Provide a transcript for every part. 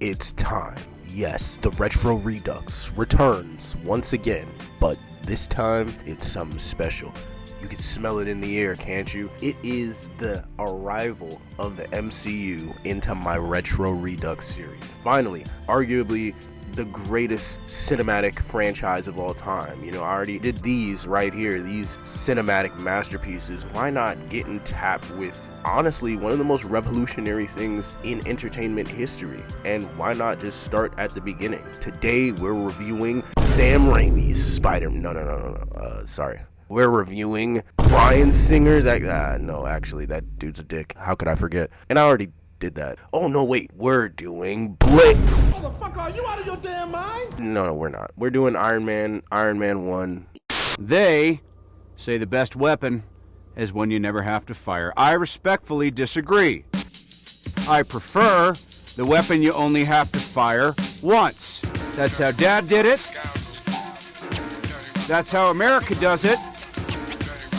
It's time. Yes, the Retro Redux returns once again, but this time it's something special. You can smell it in the air, can't you? It is the arrival of the MCU into my Retro Redux series. Finally, arguably the greatest cinematic franchise of all time. You know, I already did these right here, these cinematic masterpieces. Why not get in tap with, honestly, one of the most revolutionary things in entertainment history? And why not just start at the beginning? Today, we're reviewing Sam Raimi's Spider-Man. Sorry. We're reviewing Bryan Singer's, no, actually, that dude's a dick. How could I forget? And I already did that. Oh, no, wait, we're doing Blade. Motherfucker, are you out of your damn mind? No, we're not. We're doing Iron Man 1. They say the best weapon is one you never have to fire. I respectfully disagree. I prefer the weapon you only have to fire once. That's how Dad did it. That's how America does it.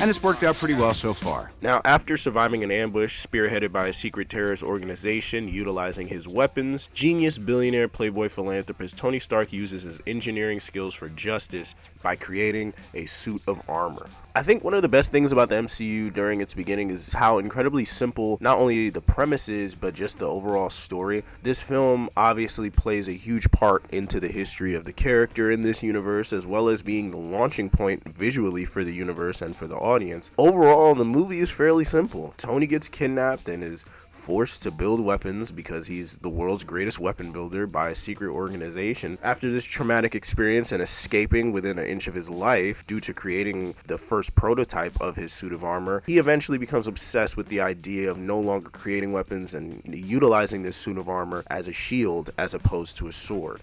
And it's worked out pretty well so far. Now, after surviving an ambush spearheaded by a secret terrorist organization utilizing his weapons, genius billionaire playboy philanthropist Tony Stark uses his engineering skills for justice by creating a suit of armor. I think one of the best things about the MCU during its beginning is how incredibly simple not only the premise is, but just the overall story. This film obviously plays a huge part into the history of the character in this universe, as well as being the launching point visually for the universe and for the audience. Overall, the movie is fairly simple. Tony gets kidnapped and is forced to build weapons because he's the world's greatest weapon builder by a secret organization. After this traumatic experience and escaping within an inch of his life due to creating the first prototype of his suit of armor, he eventually becomes obsessed with the idea of no longer creating weapons and utilizing this suit of armor as a shield as opposed to a sword.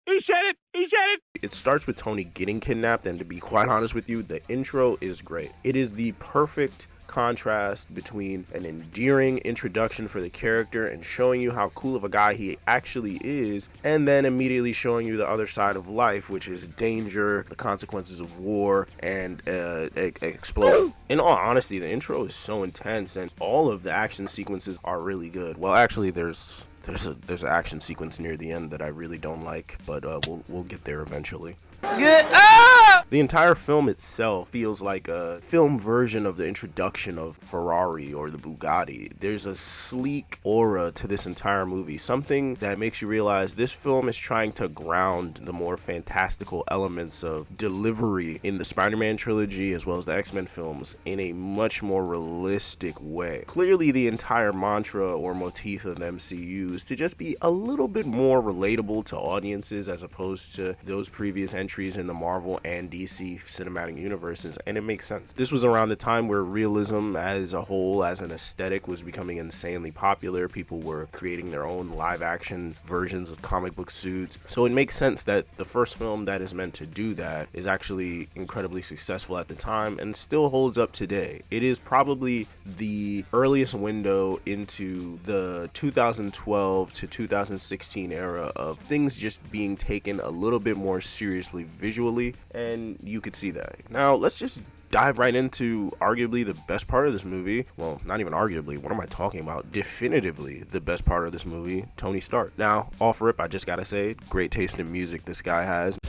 He said it! He said it! It starts with Tony getting kidnapped, and to be quite honest with you, the intro is great. It is the perfect contrast between an endearing introduction for the character and showing you how cool of a guy he actually is, and then immediately showing you the other side of life, which is danger, the consequences of war, and explosion. In all honesty, the intro is so intense, and all of the action sequences are really good. Well, actually, there's an action sequence near the end that I really don't like, but we'll get there eventually. The entire film itself feels like a film version of the introduction of Ferrari or the Bugatti. There's a sleek aura to this entire movie, something that makes you realize this film is trying to ground the more fantastical elements of delivery in the Spider-Man trilogy as well as the X-Men films in a much more realistic way. Clearly, the entire mantra or motif of the MCU is to just be a little bit more relatable to audiences as opposed to those previous entries in the Marvel and DC cinematic universes, and it makes sense. This was around the time where realism as a whole, as an aesthetic, was becoming insanely popular. People were creating their own live action versions of comic book suits, so it makes sense that the first film that is meant to do that is actually incredibly successful at the time and still holds up today. It is probably the earliest window into the 2012 to 2016 era of things just being taken a little bit more seriously visually, and you could see that. Now let's just dive right into arguably the best part of this movie. Well, not even arguably, what am I talking about? Definitively the best part of this movie, Tony Stark. Now, off rip, I just gotta say, great taste in music this guy has.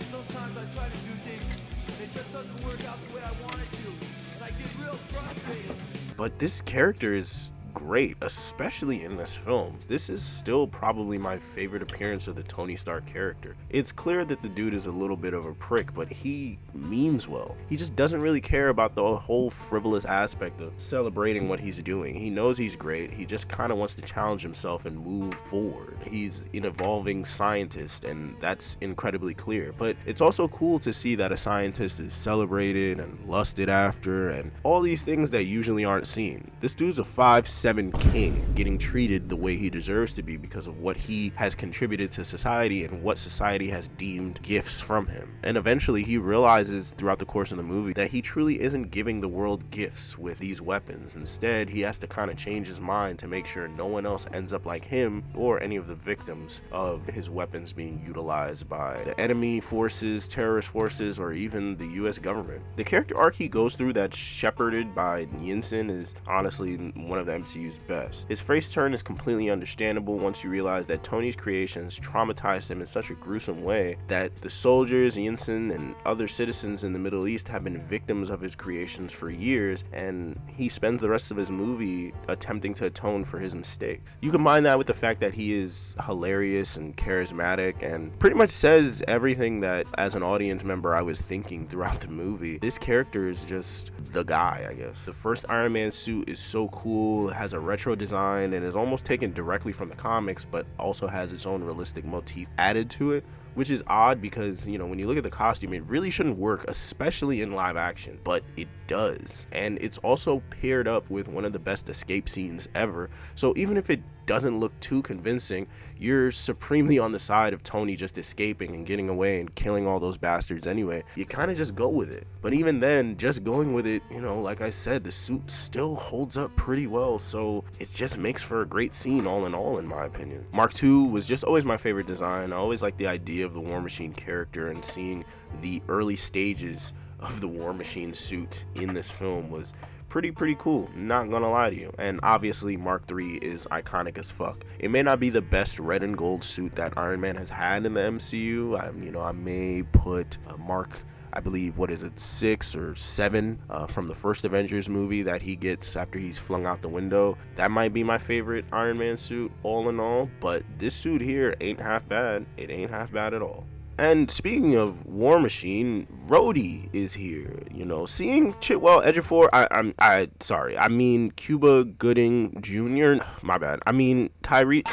Sometimes I try to do things and it just doesn't work out the way I want it to, and I get real frustrated. But this character is great, especially in this film. This is still probably my favorite appearance of the Tony Stark character. It's clear that the dude is a little bit of a prick, but he means well. He just doesn't really care about the whole frivolous aspect of celebrating what he's doing. He knows he's great. He just kind of wants to challenge himself and move forward. He's an evolving scientist, and that's incredibly clear. But it's also cool to see that a scientist is celebrated and lusted after and all these things that usually aren't seen. This dude's a 5'7" king, getting treated the way he deserves to be because of what he has contributed to society and what society has deemed gifts from him. And eventually he realizes throughout the course of the movie that he truly isn't giving the world gifts with these weapons. Instead, he has to kind of change his mind to make sure no one else ends up like him or any of the victims of his weapons being utilized by the enemy forces, terrorist forces, or even the US government. The character arc he goes through that's shepherded by Yinsen is honestly one of the MCU MCU's best. His face turn is completely understandable once you realize that Tony's creations traumatized him in such a gruesome way that the soldiers, Yinsen, and other citizens in the Middle East have been victims of his creations for years, and he spends the rest of his movie attempting to atone for his mistakes. You combine that with the fact that he is hilarious and charismatic and pretty much says everything that as an audience member I was thinking throughout the movie. This character is just the guy, I guess. The first Iron Man suit is so cool, has a retro design, and is almost taken directly from the comics, but also has its own realistic motif added to it, which is odd because, you know, when you look at the costume, it really shouldn't work, especially in live action, but it does. And it's also paired up with one of the best escape scenes ever, so even if it doesn't look too convincing, you're supremely on the side of Tony just escaping and getting away and killing all those bastards anyway. You kind of just go with it. But even then, just going with it, you know, like I said, the suit still holds up pretty well, so it just makes for a great scene all in my opinion. Mark II was just always my favorite design. I always liked the idea of the War Machine character, and seeing the early stages of the War Machine suit in this film was pretty cool, not gonna lie to you. And obviously Mark III is iconic as fuck. It may not be the best red and gold suit that Iron Man has had in the MCU. I may put Mark, I believe, what is it, 6 or 7 from the first Avengers movie that he gets after he's flung out the window. That might be my favorite Iron Man suit all in all, but this suit here ain't half bad. It ain't half bad at all. And speaking of War Machine, Rhodey is here. You know, seeing Chitwell Ejiofor, I mean Cuba Gooding Jr. My bad. I mean Tyrese.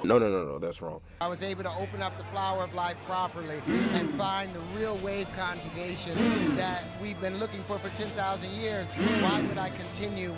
No, that's wrong. I was able to open up the flower of life properly and find the real wave conjugation that we've been looking for 10,000 years. Why would I continue,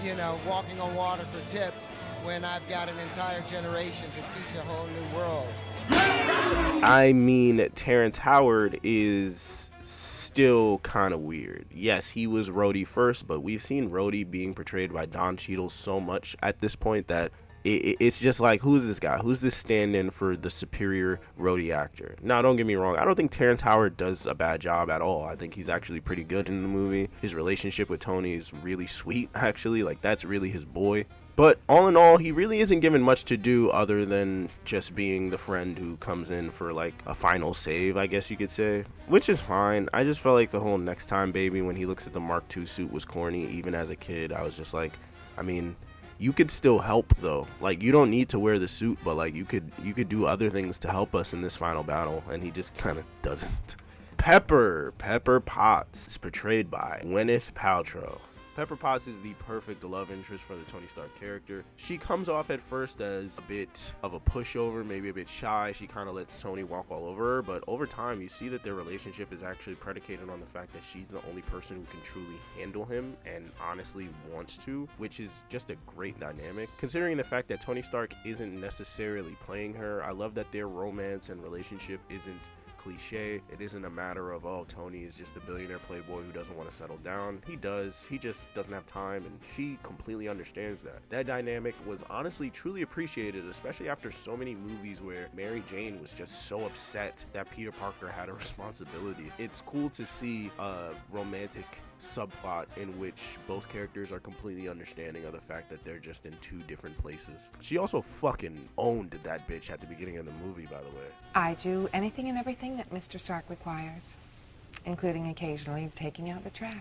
you know, walking on water for tips when I've got an entire generation to teach a whole new world? I mean, Terrence Howard is still kind of weird. Yes, he was Rhodey first, but we've seen Rhodey being portrayed by Don Cheadle so much at this point that it's just like, who's this guy? Who's this stand-in for the superior Rhodey actor? Now, don't get me wrong. I don't think Terrence Howard does a bad job at all. I think he's actually pretty good in the movie. His relationship with Tony is really sweet, actually. Like, that's really his boy. But all in all, he really isn't given much to do other than just being the friend who comes in for like a final save, I guess you could say, which is fine. I just felt like the whole next time baby when he looks at the Mark II suit was corny. Even as a kid, I was just like, I mean, you could still help though. Like, you don't need to wear the suit, but like you could do other things to help us in this final battle, and he just kind of doesn't. Pepper Potts is portrayed by Gwyneth Paltrow. Pepper Potts is the perfect love interest for the Tony Stark character. She comes off at first as a bit of a pushover, maybe a bit shy. She kind of lets Tony walk all over her, but over time you see that their relationship is actually predicated on the fact that she's the only person who can truly handle him and honestly wants to, which is just a great dynamic. Considering the fact that Tony Stark isn't necessarily playing her, I love that their romance and relationship isn't cliche. It isn't a matter of, oh, Tony is just a billionaire playboy who doesn't want to settle down. He does. He just doesn't have time, and she completely understands that. That dynamic was honestly truly appreciated, especially after so many movies where Mary Jane was just so upset that Peter Parker had a responsibility. It's cool to see a romantic subplot in which both characters are completely understanding of the fact that they're just in two different places. She also fucking owned that bitch at the beginning of the movie, by the way. I do anything and everything that Mr. Stark requires, including occasionally taking out the trash.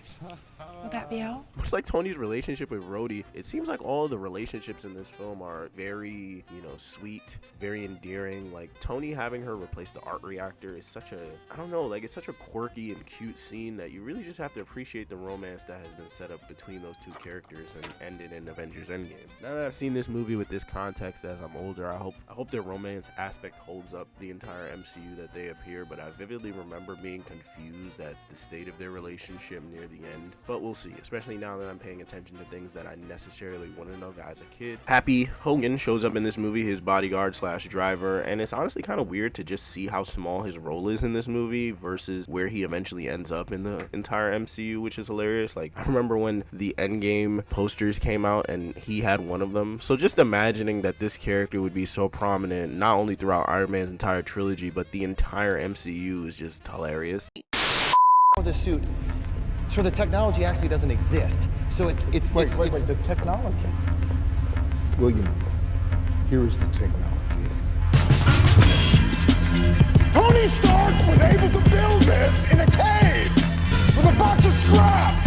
Would that be all? Much like Tony's relationship with Rhodey, it seems like all of the relationships in this film are very, sweet, very endearing. Like, Tony having her replace the art reactor is such a, I don't know, like, it's such a quirky and cute scene that you really just have to appreciate the romance that has been set up between those two characters and ended in Avengers Endgame. Now that I've seen this movie with this context as I'm older, I hope their romance aspect holds up the entire MCU that they appear, but I vividly remember being confused at the state of their relationship near the end. But we'll see, especially now that I'm paying attention to things that I necessarily wouldn't know as a kid. Happy Hogan shows up in this movie, his bodyguard slash driver, and it's honestly kind of weird to just see how small his role is in this movie versus where he eventually ends up in the entire MCU, which is hilarious. Like, I remember when the Endgame posters came out and he had one of them. So just imagining that this character would be so prominent not only throughout Iron Man's entire trilogy, but the entire MCU is just hilarious. The suit. So the technology actually doesn't exist. So it's Wait, the technology. William, here is the technology. Tony Stark was able to build this in a cave with a box of scraps.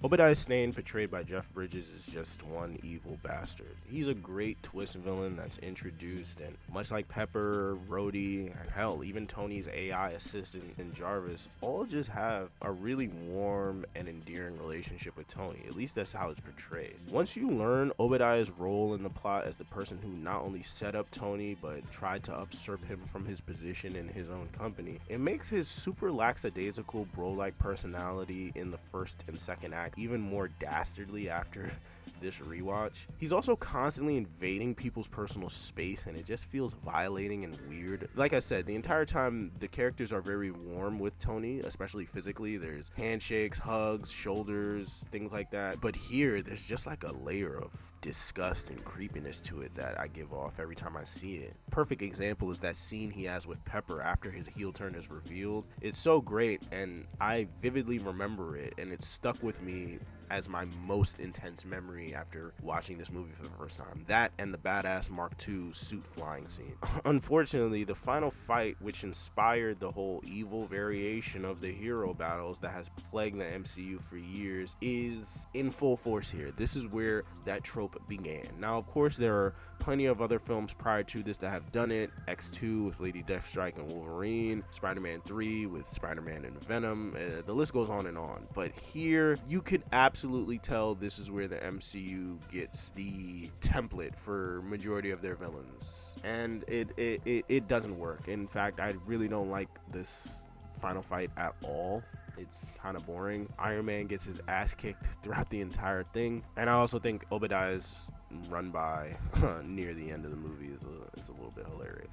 Obadiah Stane, portrayed by Jeff Bridges, is just one evil bastard. He's a great twist villain that's introduced, and much like Pepper, Rhodey, and hell, even Tony's AI assistant and Jarvis, all just have a really warm and endearing relationship with Tony. At least that's how it's portrayed. Once you learn Obadiah's role in the plot as the person who not only set up Tony, but tried to usurp him from his position in his own company, it makes his super lackadaisical bro-like personality in the first and second act even more dastardly after this rewatch. He's also constantly invading people's personal space, and it just feels violating and weird. Like I said, the entire time the characters are very warm with Tony, especially physically. There's handshakes, hugs, shoulders, things like that. But here, there's just like a layer of disgust and creepiness to it that I give off every time I see it. Perfect example is that scene he has with Pepper after his heel turn is revealed. It's so great, and I vividly remember it, and it's stuck with me as my most intense memory after watching this movie for the first time. That and the badass Mark II suit flying scene. Unfortunately, the final fight, which inspired the whole evil variation of the hero battles that has plagued the MCU for years, is in full force here. This is where that trope began. Now, of course, there are plenty of other films prior to this that have done it. X2 with Lady Deathstrike and Wolverine, Spider-Man 3 with Spider-Man and Venom, the list goes on and on. But here, you could absolutely tell this is where the MCU gets the template for majority of their villains, and it doesn't work. In fact, I really don't like this final fight at all. It's kind of boring. Iron Man gets his ass kicked throughout the entire thing, and I also think Obadiah's run by near the end of the movie is a little bit hilarious.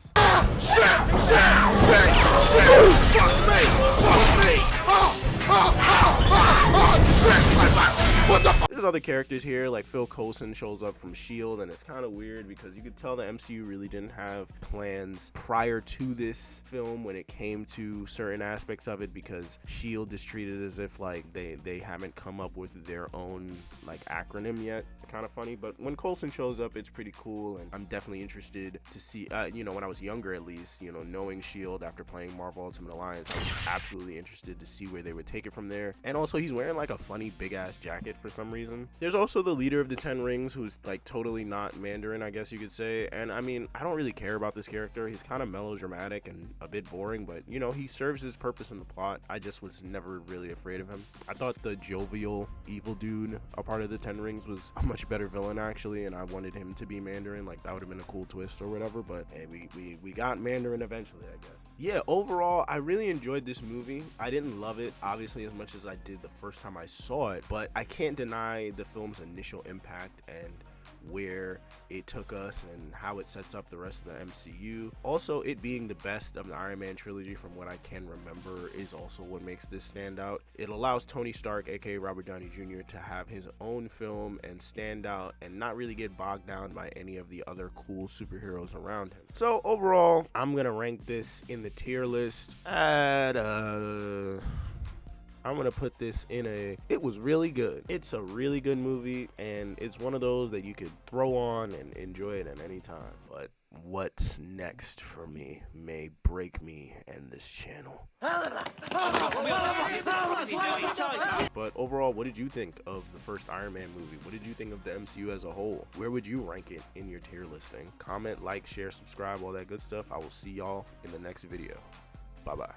There's other characters here, like Phil Coulson shows up from S.H.I.E.L.D., and it's kind of weird because you could tell the MCU really didn't have plans prior to this film when it came to certain aspects of it, because S.H.I.E.L.D. is treated as if like they haven't come up with their own like acronym yet. Kind of funny, but when Coulson shows up, it's pretty cool, and I'm definitely interested to see, when I was younger at least, knowing S.H.I.E.L.D. after playing Marvel Ultimate Alliance, I was absolutely interested to see where they would take it from there. And also, he's wearing like a funny big ass jacket for some reason. There's also the leader of the Ten Rings, who's like totally not Mandarin, I guess you could say, and I mean, I don't really care about this character. He's kind of melodramatic and a bit boring, but he serves his purpose in the plot. I just was never really afraid of him. I thought the jovial evil dude, a part of the Ten Rings, was a much better villain actually, and I wanted him to be Mandarin. Like, that would have been a cool twist or whatever, but hey, we got Mandarin eventually, I guess. Yeah, overall, I really enjoyed this movie. I didn't love it, obviously, as much as I did the first time I saw it, but I can't deny the film's initial impact and where it took us and how it sets up the rest of the MCU. Also, it being the best of the Iron Man trilogy from what I can remember is also what makes this stand out. It allows Tony Stark, aka Robert Downey Jr., to have his own film and stand out and not really get bogged down by any of the other cool superheroes around him. So overall, I'm gonna rank this in the tier list at I'm gonna put this in it was really good. It's a really good movie, and it's one of those that you could throw on and enjoy it at any time. But what's next for me may break me and this channel. But overall, what did you think of the first Iron Man movie? What did you think of the MCU as a whole? Where would you rank it in your tier listing? Comment, like, share, subscribe, all that good stuff. I will see y'all in the next video. Bye-bye.